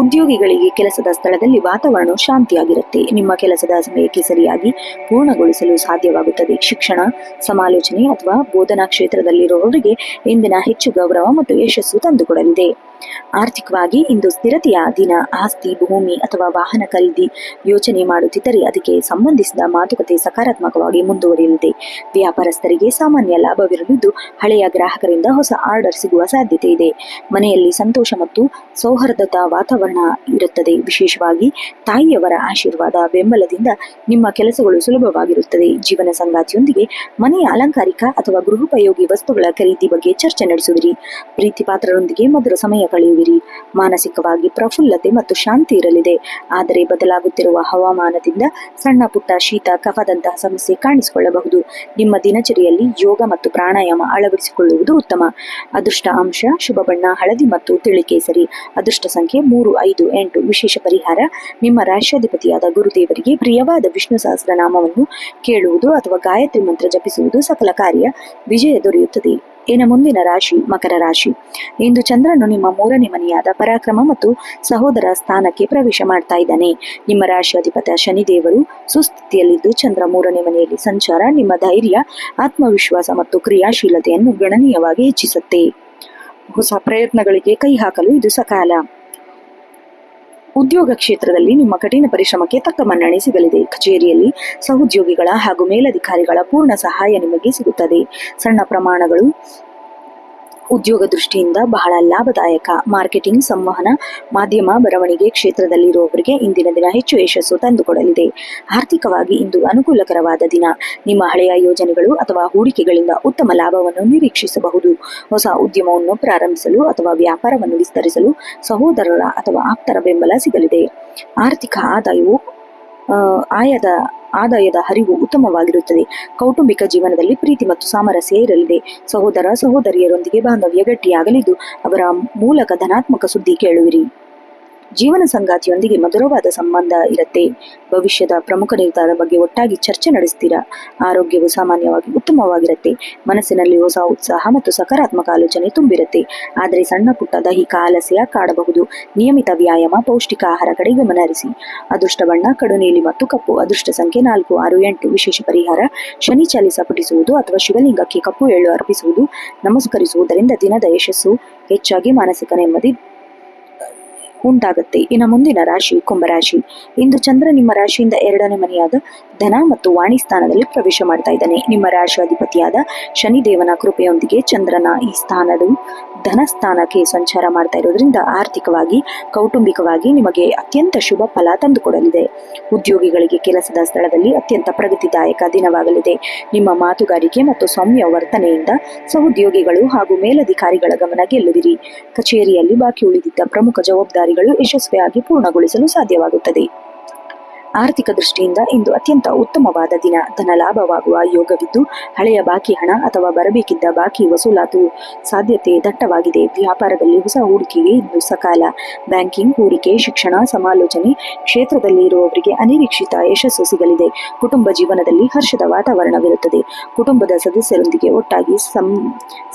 ಉದ್ಯೋಗಿಗಳಿಗೆ ಕೆಲಸದ ಸ್ಥಳದಲ್ಲಿ ವಾತಾವರಣ ಶಾಂತಿಯಾಗಿರುತ್ತೆ. ನಿಮ್ಮ ಕೆಲಸದ ಸಮಯಕ್ಕೆ ಸರಿಯಾಗಿ ಪೂರ್ಣಗೊಳಿಸಲು ಸಾಧ್ಯವಾಗುತ್ತದೆ. ಶಿಕ್ಷಣ, ಸಮಾಲೋಚನೆ ಅಥವಾ ಬೋಧನಾ ಕ್ಷೇತ್ರದಲ್ಲಿರುವವರಿಗೆ ಇಂದಿನ ಹೆಚ್ಚು ಗೌರವ ಮತ್ತು ಯಶಸ್ಸು ತಂದುಕೊಡಲಿದೆ. ಆರ್ಥಿಕವಾಗಿ ಇಂದು ಸ್ಥಿರತೆಯ ದಿನ. ಆಸ್ತಿ, ಭೂಮಿ ಅಥವಾ ವಾಹನ ಖರೀದಿ ಯೋಚನೆ ಮಾಡುತ್ತಿದ್ದರೆ ಅದಕ್ಕೆ ಸಂಬಂಧಿಸಿದ ಮಾತುಕತೆ ಸಕಾರಾತ್ಮಕವಾಗಿ ಮುಂದುವರಿಯಲಿದೆ. ವ್ಯಾಪಾರಸ್ಥರಿಗೆ ಸಾಮಾನ್ಯ ಲಾಭವಿರಲಿದ್ದು ಹಳೆಯ ಗ್ರಾಹಕರಿಂದ ಹೊಸ ಆರ್ಡರ್ ಸಿಗುವ ಸಾಧ್ಯತೆ ಇದೆ. ಮನೆಯಲ್ಲಿ ಸಂತೋಷ ಮತ್ತು ಸೌಹಾರ್ದತಾ ವಾತಾವರಣ ಇರುತ್ತದೆ. ವಿಶೇಷವಾಗಿ ತಾಯಿಯವರ ಆಶೀರ್ವಾದ, ಬೆಂಬಲದಿಂದ ನಿಮ್ಮ ಕೆಲಸಗಳು ಸುಲಭವಾಗಿರುತ್ತದೆ. ಜೀವನ ಸಂಗಾತಿಯೊಂದಿಗೆ ಮನೆಯ ಅಲಂಕಾರಿಕ ಅಥವಾ ಗೃಹೋಪಯೋಗಿ ವಸ್ತುಗಳ ಖರೀದಿ ಬಗ್ಗೆ ಚರ್ಚೆ ನಡೆಸುವಿರಿ. ಪ್ರೀತಿ ಪಾತ್ರರೊಂದಿಗೆ ಮಧುರ ಸಮಯ ಕಳೆಯುವಿರಿ. ಮಾನಸಿಕವಾಗಿ ಪ್ರಫುಲ್ಲತೆ ಮತ್ತು ಶಾಂತಿ ಇರಲಿದೆ. ಆದರೆ ಬದಲಾಗುತ್ತಿರುವ ಹವಾಮಾನದಿಂದ ಸಣ್ಣ ಪುಟ್ಟ ಶೀತ, ಕಫದಂತಹ ಸಮಸ್ಯೆ ಕಾಣಿಸಿಕೊಳ್ಳಬಹುದು. ನಿಮ್ಮ ದಿನಚರಿಯಲ್ಲಿ ಯೋಗ ಮತ್ತು ಪ್ರಾಣಾಯಾಮ ಅಳವಡಿಸಿಕೊಳ್ಳುವುದು ಉತ್ತಮ. ಅದೃಷ್ಟ ಅಂಶ ಶುಭ ಬಣ್ಣ ಹಳದಿ ಮತ್ತು ತಿಳಿಕೇಸರಿ. ಅದೃಷ್ಟ ಸಂಖ್ಯೆ 3, 5, 8. ವಿಶೇಷ ಪರಿಹಾರ ನಿಮ್ಮ ರಾಶ್ಯಾಧಿಪತಿಯಾದ ಗುರುದೇವರಿಗೆ ಪ್ರಿಯವಾದ ವಿಷ್ಣು ಸಹಸ್ರನಾಮವನ್ನು ಕೇಳುವುದು ಅಥವಾ ಗಾಯತ್ರಿ ಮಂತ್ರ ಜಪಿಸುವುದು ಸಕಲ ಕಾರ್ಯ ವಿಜಯ ದೊರೆಯುತ್ತದೆ. ಇನ್ನು ಮುಂದಿನ ರಾಶಿ ಮಕರ ರಾಶಿ. ಇಂದು ಚಂದ್ರನು ನಿಮ್ಮ 3ನೇ ಮನೆಯಾದ ಪರಾಕ್ರಮ ಮತ್ತು ಸಹೋದರ ಸ್ಥಾನಕ್ಕೆ ಪ್ರವೇಶ ಮಾಡ್ತಾ ಇದ್ದಾನೆ. ನಿಮ್ಮ ರಾಶಿ ಅಧಿಪತಿ ಶನಿದೇವರು ಸುಸ್ಥಿತಿಯಲ್ಲಿದ್ದು ಚಂದ್ರ 3ನೇ ಮನೆಯಲ್ಲಿ ಸಂಚಾರ ನಿಮ್ಮ ಧೈರ್ಯ, ಆತ್ಮವಿಶ್ವಾಸ ಮತ್ತು ಕ್ರಿಯಾಶೀಲತೆಯನ್ನು ಗಣನೀಯವಾಗಿ ಹೆಚ್ಚಿಸುತ್ತೆ. ಹೊಸ ಪ್ರಯತ್ನಗಳಿಗೆ ಕೈ ಹಾಕಲು ಇದು ಸಕಾಲ. ಉದ್ಯೋಗ ಕ್ಷೇತ್ರದಲ್ಲಿ ನಿಮ್ಮ ಕಠಿಣ ಪರಿಶ್ರಮಕ್ಕೆ ತಕ್ಕ ಮನ್ನಣೆ ಸಿಗಲಿದೆ. ಕಚೇರಿಯಲ್ಲಿ ಸಹೋದ್ಯೋಗಿಗಳ ಹಾಗೂ ಮೇಲಧಿಕಾರಿಗಳ ಪೂರ್ಣ ಸಹಾಯ ನಿಮಗೆ ಸಿಗುತ್ತದೆ. ಸಣ್ಣ ಪ್ರಮಾಣಗಳು ಉದ್ಯೋಗ ದೃಷ್ಟಿಯಿಂದ ಬಹಳ ಲಾಭದಾಯಕ. ಮಾರ್ಕೆಟಿಂಗ್, ಸಂವಹನ, ಮಾಧ್ಯಮ, ಬರವಣಿಗೆ ಕ್ಷೇತ್ರದಲ್ಲಿರುವವರಿಗೆ ಇಂದಿನ ದಿನ ಹೆಚ್ಚು ಯಶಸ್ಸು ತಂದುಕೊಡಲಿದೆ. ಆರ್ಥಿಕವಾಗಿ ಇಂದು ಅನುಕೂಲಕರವಾದ ದಿನ. ನಿಮ್ಮ ಹಳೆಯ ಯೋಜನೆಗಳು ಅಥವಾ ಹೂಡಿಕೆಗಳಿಂದ ಉತ್ತಮ ಲಾಭವನ್ನು ನಿರೀಕ್ಷಿಸಬಹುದು. ಹೊಸ ಉದ್ಯಮವನ್ನು ಪ್ರಾರಂಭಿಸಲು ಅಥವಾ ವ್ಯಾಪಾರವನ್ನು ವಿಸ್ತರಿಸಲು ಸಹೋದರರ ಅಥವಾ ಆಪ್ತರ ಬೆಂಬಲ ಸಿಗಲಿದೆ. ಆರ್ಥಿಕ ಆದಾಯದ ಹರಿವು ಉತ್ತಮವಾಗಿರುತ್ತದೆ. ಕೌಟುಂಬಿಕ ಜೀವನದಲ್ಲಿ ಪ್ರೀತಿ ಮತ್ತು ಸಾಮರಸ್ಯ ಇರಲಿದೆ. ಸಹೋದರ ಸಹೋದರಿಯರೊಂದಿಗೆ ಬಾಂಧವ್ಯ ಗಟ್ಟಿಯಾಗಲಿದ್ದು ಅವರ ಮೂಲಕ ಧನಾತ್ಮಕ ಸುದ್ದಿ ಕೇಳುವಿರಿ. ಜೀವನ ಸಂಗಾತಿಯೊಂದಿಗೆ ಮಧುರವಾದ ಸಂಬಂಧ ಇರುತ್ತೆ. ಭವಿಷ್ಯದ ಪ್ರಮುಖ ನಿರ್ಧಾರದ ಬಗ್ಗೆ ಒಟ್ಟಾಗಿ ಚರ್ಚೆ ನಡೆಸ್ತೀರಾ. ಆರೋಗ್ಯವು ಸಾಮಾನ್ಯವಾಗಿ ಉತ್ತಮವಾಗಿರುತ್ತೆ. ಮನಸ್ಸಿನಲ್ಲಿ ಹೊಸ ಉತ್ಸಾಹ ಮತ್ತು ಸಕಾರಾತ್ಮಕ ಆಲೋಚನೆ ತುಂಬಿರುತ್ತೆ. ಆದರೆ ಸಣ್ಣ ಪುಟ್ಟ ದೈಹಿಕ ಆಲಸ್ಯ ಕಾಡಬಹುದು. ನಿಯಮಿತ ವ್ಯಾಯಾಮ, ಪೌಷ್ಟಿಕ ಆಹಾರ ಕಡೆ ಗಮನ ಹರಿಸಿ. ಅದೃಷ್ಟ ಬಣ್ಣ ಕಡು ನೀಲಿ ಮತ್ತು ಕಪ್ಪು. ಅದೃಷ್ಟ ಸಂಖ್ಯೆ 4, 6, 8. ವಿಶೇಷ ಪರಿಹಾರ ಶನಿ ಚಾಲಿಸ ಪಠಿಸುವುದು ಅಥವಾ ಶಿವಲಿಂಗಕ್ಕೆ ಕಪ್ಪು ಎಳ್ಳು ಅರ್ಪಿಸುವುದು. ನಮಸ್ಕರಿಸುವುದರಿಂದ ದಿನದ ಯಶಸ್ಸು ಹೆಚ್ಚಾಗಿ ಮಾನಸಿಕ ನೆಮ್ಮದಿ ಉಂಟಾಗುತ್ತೆ. ಇನ್ನು ಮುಂದಿನ ರಾಶಿ ಕುಂಭರಾಶಿ. ಇಂದು ಚಂದ್ರ ನಿಮ್ಮ ರಾಶಿಯಿಂದ 2ನೇ ಮನೆಯಾದ ಧನ ಮತ್ತು ವಾಣಿ ಸ್ಥಾನದಲ್ಲಿ ಪ್ರವೇಶ ಮಾಡ್ತಾ ಇದ್ದಾನೆ. ನಿಮ್ಮ ರಾಶಿ ಅಧಿಪತಿಯಾದ ಶನಿದೇವನ ಕೃಪೆಯೊಂದಿಗೆ ಚಂದ್ರನ ಈ ಸ್ಥಾನದ ಧನ ಸ್ಥಾನಕ್ಕೆ ಸಂಚಾರ ಮಾಡ್ತಾ ಇರೋದ್ರಿಂದ ಆರ್ಥಿಕವಾಗಿ, ಕೌಟುಂಬಿಕವಾಗಿ ನಿಮಗೆ ಅತ್ಯಂತ ಶುಭ ಫಲ ತಂದುಕೊಡಲಿದೆ. ಉದ್ಯೋಗಿಗಳಿಗೆ ಕೆಲಸದ ಸ್ಥಳದಲ್ಲಿ ಅತ್ಯಂತ ಪ್ರಗತಿದಾಯಕ ದಿನವಾಗಲಿದೆ. ನಿಮ್ಮ ಮಾತುಗಾರಿಕೆ ಮತ್ತು ಸೌಮ್ಯ ವರ್ತನೆಯಿಂದ ಸಹೋದ್ಯೋಗಿಗಳು ಹಾಗೂ ಮೇಲಧಿಕಾರಿಗಳ ಗಮನ ಗೆಲ್ಲುವಿರಿ. ಕಚೇರಿಯಲ್ಲಿ ಬಾಕಿ ಉಳಿದಿದ್ದ ಪ್ರಮುಖ ಜವಾಬ್ದಾರಿಗಳು ಯಶಸ್ವಿಯಾಗಿ ಪೂರ್ಣಗೊಳಿಸಲು ಸಾಧ್ಯವಾಗುತ್ತದೆ. ಆರ್ಥಿಕ ದೃಷ್ಟಿಯಿಂದ ಇಂದು ಅತ್ಯಂತ ಉತ್ತಮವಾದ ದಿನ. ಧನ ಲಾಭವಾಗುವ ಯೋಗವಿದ್ದು ಹಳೆಯ ಬಾಕಿ ಹಣ ಅಥವಾ ಬರಬೇಕಿದ್ದ ಬಾಕಿ ವಸೂಲಾತು ಸಾಧ್ಯತೆ ದಟ್ಟವಾಗಿದೆ. ವ್ಯಾಪಾರದಲ್ಲಿ ಹೊಸ ಹೂಡಿಕೆಗೆ ಇಂದು ಸಕಾಲ. ಬ್ಯಾಂಕಿಂಗ್, ಹೂಡಿಕೆ, ಶಿಕ್ಷಣ, ಸಮಾಲೋಚನೆ ಕ್ಷೇತ್ರದಲ್ಲಿ ಇರುವವರಿಗೆ ಅನಿರೀಕ್ಷಿತ ಯಶಸ್ಸು ಸಿಗಲಿದೆ. ಕುಟುಂಬ ಜೀವನದಲ್ಲಿ ಹರ್ಷದ ವಾತಾವರಣವಿರುತ್ತದೆ. ಕುಟುಂಬದ ಸದಸ್ಯರೊಂದಿಗೆ ಒಟ್ಟಾಗಿ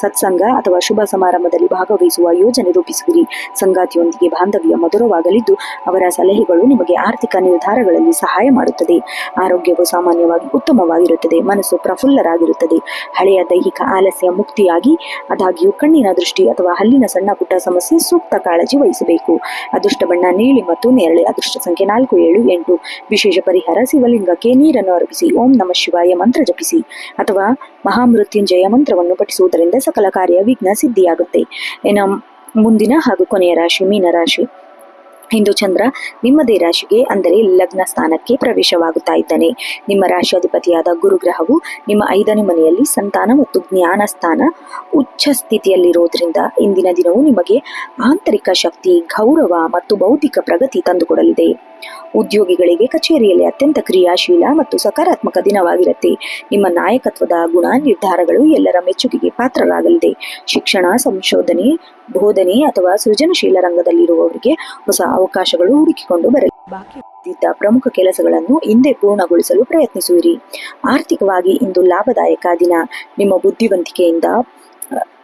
ಸತ್ಸಂಗ ಅಥವಾ ಶುಭ ಸಮಾರಂಭದಲ್ಲಿ ಭಾಗವಹಿಸುವ ಯೋಜನೆ ರೂಪಿಸುವಿರಿ. ಸಂಗಾತಿಯೊಂದಿಗೆ ಬಾಂಧವ್ಯ ಮಧುರವಾಗಲಿದ್ದು ಅವರ ಸಲಹೆಗಳು ನಿಮಗೆ ಆರ್ಥಿಕ ನಿರ್ಧಾರಗಳಲ್ಲಿ ಮಾಡುವಲ್ಲಿ ಸಹಾಯ ಮಾಡುತ್ತದೆ. ಆರೋಗ್ಯವು ಸಾಮಾನ್ಯವಾಗಿ ಉತ್ತಮವಾಗಿರುತ್ತದೆ. ಮನಸ್ಸು ಪ್ರಫುಲ್ಲರಾಗಿರುತ್ತದೆ. ಹಳೆಯ ದೈಹಿಕ ಆಲಸ್ಯ ಮುಕ್ತಿಯಾಗಿ, ಆದಾಗ್ಯೂ ಕಣ್ಣಿನ ದೃಷ್ಟಿ ಅಥವಾ ಹಲ್ಲಿನ ಸಣ್ಣ ಪುಟ್ಟ ಸಮಸ್ಯೆ ಸೂಕ್ತ ಕಾಳಜಿ ವಹಿಸಬೇಕು. ಅದೃಷ್ಟ ಬಣ್ಣ ನೀಲಿ ಮತ್ತು ನೇರಳೆ. ಅದೃಷ್ಟ ಸಂಖ್ಯೆ 4, 7, 8. ವಿಶೇಷ ಪರಿಹಾರ: ಶಿವಲಿಂಗಕ್ಕೆ ನೀರನ್ನು ಅರ್ಪಿಸಿ ಓಂ ನಮಃ ಶಿವಾಯ ಮಂತ್ರ ಜಪಿಸಿ ಅಥವಾ ಮಹಾಮೃತ್ಯುಂಜಯ ಮಂತ್ರವನ್ನು ಪಠಿಸುವುದರಿಂದ ಸಕಲ ಕಾರ್ಯ ವಿಘ್ನ ಸಿದ್ಧಿಯಾಗುತ್ತೆ. ಇನ್ನು ಮುಂದಿನ ಹಾಗೂ ಕೊನೆಯ ರಾಶಿ ಮೀನರಾಶಿ. ಇಂದು ಚಂದ್ರ ನಿಮ್ಮದೇ ರಾಶಿಗೆ ಅಂದರೆ ಲಗ್ನ ಸ್ಥಾನಕ್ಕೆ ಪ್ರವೇಶವಾಗುತ್ತಾ ಇದ್ದಾನೆ. ನಿಮ್ಮ ರಾಶಿಯಾಧಿಪತಿಯಾದ ಗುರುಗ್ರಹವು ನಿಮ್ಮ 5ನೇ ಮನೆಯಲ್ಲಿ ಸಂತಾನ ಮತ್ತು ಜ್ಞಾನ ಸ್ಥಾನ ಉಚ್ಚ ಸ್ಥಿತಿಯಲ್ಲಿರುವುದರಿಂದ ಇಂದಿನ ದಿನವು ನಿಮಗೆ ಆಂತರಿಕ ಶಕ್ತಿ, ಗೌರವ ಮತ್ತು ಬೌದ್ಧಿಕ ಪ್ರಗತಿ ತಂದುಕೊಡಲಿದೆ. ಉದ್ಯೋಗಿಗಳಿಗೆ ಕಚೇರಿಯಲ್ಲಿ ಅತ್ಯಂತ ಕ್ರಿಯಾಶೀಲ ಮತ್ತು ಸಕಾರಾತ್ಮಕ ದಿನವಾಗಿರುತ್ತೆ. ನಿಮ್ಮ ನಾಯಕತ್ವದ ಗುಣ ನಿರ್ಧಾರಗಳು ಎಲ್ಲರ ಮೆಚ್ಚುಗೆಗೆ ಪಾತ್ರರಾಗಲಿದೆ. ಶಿಕ್ಷಣ, ಸಂಶೋಧನೆ, ಬೋಧನೆ ಅಥವಾ ಸೃಜನಶೀಲ ರಂಗದಲ್ಲಿರುವವರಿಗೆ ಹೊಸ ಅವಕಾಶಗಳು ಹುಡುಕಿಕೊಂಡು ಬರಲಿ. ಬಾಕಿ ಇದ್ದ ಪ್ರಮುಖ ಕೆಲಸಗಳನ್ನು ಹಿಂದೆ ಪೂರ್ಣಗೊಳಿಸಲು ಪ್ರಯತ್ನಿಸುವಿರಿ. ಆರ್ಥಿಕವಾಗಿ ಇಂದು ಲಾಭದಾಯಕ ದಿನ. ನಿಮ್ಮ ಬುದ್ಧಿವಂತಿಕೆಯಿಂದ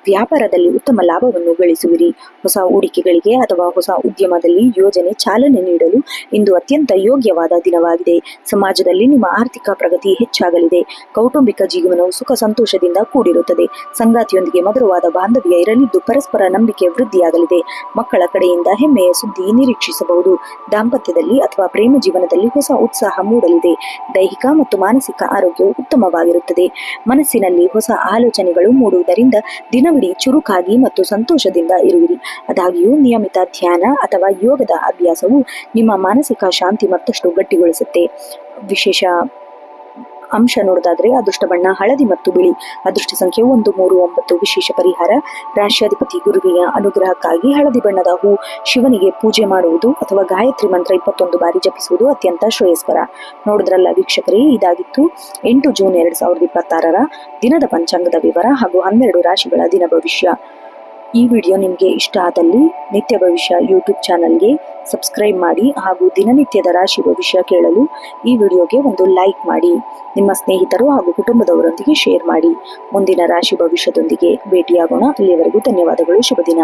ವ್ಯಾಪಾರದಲ್ಲಿ ಉತ್ತಮ ಲಾಭವನ್ನು ಗಳಿಸುವಿರಿ. ಹೊಸ ಹೂಡಿಕೆಗಳಿಗೆ ಅಥವಾ ಹೊಸ ಉದ್ಯಮದಲ್ಲಿ ಯೋಜನೆ ಚಾಲನೆ ನೀಡಲು ಇಂದು ಅತ್ಯಂತ ಯೋಗ್ಯವಾದ ದಿನವಾಗಿದೆ. ಸಮಾಜದಲ್ಲಿ ನಿಮ್ಮ ಆರ್ಥಿಕ ಪ್ರಗತಿ ಹೆಚ್ಚಾಗಲಿದೆ. ಕೌಟುಂಬಿಕ ಜೀವನವು ಸುಖ ಸಂತೋಷದಿಂದ ಕೂಡಿರುತ್ತದೆ. ಸಂಗಾತಿಯೊಂದಿಗೆ ಮಧುರವಾದ ಬಾಂಧವ್ಯ ಇರಲಿದ್ದು ಪರಸ್ಪರ ನಂಬಿಕೆ ವೃದ್ಧಿಯಾಗಲಿದೆ. ಮಕ್ಕಳ ಕಡೆಯಿಂದ ಹೆಮ್ಮೆಯ ಸುದ್ದಿ ನಿರೀಕ್ಷಿಸಬಹುದು. ದಾಂಪತ್ಯದಲ್ಲಿ ಅಥವಾ ಪ್ರೇಮ ಜೀವನದಲ್ಲಿ ಹೊಸ ಉತ್ಸಾಹ ಮೂಡಲಿದೆ. ದೈಹಿಕ ಮತ್ತು ಮಾನಸಿಕ ಆರೋಗ್ಯವು ಉತ್ತಮವಾಗಿರುತ್ತದೆ. ಮನಸ್ಸಿನಲ್ಲಿ ಹೊಸ ಆಲೋಚನೆಗಳು ಮೂಡುವುದರಿಂದ ದಿನವಿಡೀ ಚುರುಕಾಗಿ ಮತ್ತು ಸಂತೋಷದಿಂದ ಇರುವಿರಿ. ಆದಾಗ್ಯೂ ನಿಯಮಿತ ಧ್ಯಾನ ಅಥವಾ ಯೋಗದ ಅಭ್ಯಾಸವು ನಿಮ್ಮ ಮಾನಸಿಕ ಶಾಂತಿ ಮತ್ತಷ್ಟು ಗಟ್ಟಿಗೊಳಿಸುತ್ತೆ. ವಿಶೇಷ ಅಂಶ ನೋಡೋದಾದ್ರೆ ಅದೃಷ್ಟ ಬಣ್ಣ ಹಳದಿ ಮತ್ತು ಬಿಳಿ. ಅದೃಷ್ಟ ಸಂಖ್ಯೆ 1, 3, 9. ವಿಶೇಷ ಪರಿಹಾರ: ರಾಶಿಯಾಧಿಪತಿ ಗುರುವಿನ ಅನುಗ್ರಹಕ್ಕಾಗಿ ಹಳದಿ ಬಣ್ಣದ ಹೂ ಶಿವನಿಗೆ ಪೂಜೆ ಮಾಡುವುದು ಅಥವಾ ಗಾಯತ್ರಿ ಮಂತ್ರ 21 ಬಾರಿ ಜಪಿಸುವುದು ಅತ್ಯಂತ ಶ್ರೇಯಸ್ಕರ. ನೋಡಿದ್ರಲ್ಲ ವೀಕ್ಷಕರೇ, ಇದಾಗಿತ್ತು 8 ಜೂನ್ 2026 ದಿನದ ಪಂಚಾಂಗದ ವಿವರ ಹಾಗೂ 12 ರಾಶಿಗಳ ದಿನ ಭವಿಷ್ಯ. ಈ ವಿಡಿಯೋ ನಿಮಗೆ ಇಷ್ಟ ಆದಲ್ಲಿ ನಿತ್ಯ ಭವಿಷ್ಯ ಯೂಟ್ಯೂಬ್ ಚಾನಲ್ಗೆ ಸಬ್ಸ್ಕ್ರೈಬ್ ಮಾಡಿ ಹಾಗೂ ದಿನನಿತ್ಯದ ರಾಶಿ ಭವಿಷ್ಯ ಕೇಳಲು ಈ ವಿಡಿಯೋಗೆ ಒಂದು ಲೈಕ್ ಮಾಡಿ. ನಿಮ್ಮ ಸ್ನೇಹಿತರು ಹಾಗೂ ಕುಟುಂಬದವರೊಂದಿಗೆ ಶೇರ್ ಮಾಡಿ. ಮುಂದಿನ ರಾಶಿ ಭವಿಷ್ಯದೊಂದಿಗೆ ಭೇಟಿಯಾಗೋಣ. ಅಲ್ಲಿಯವರೆಗೂ ಧನ್ಯವಾದಗಳು. ಶುಭ ದಿನ.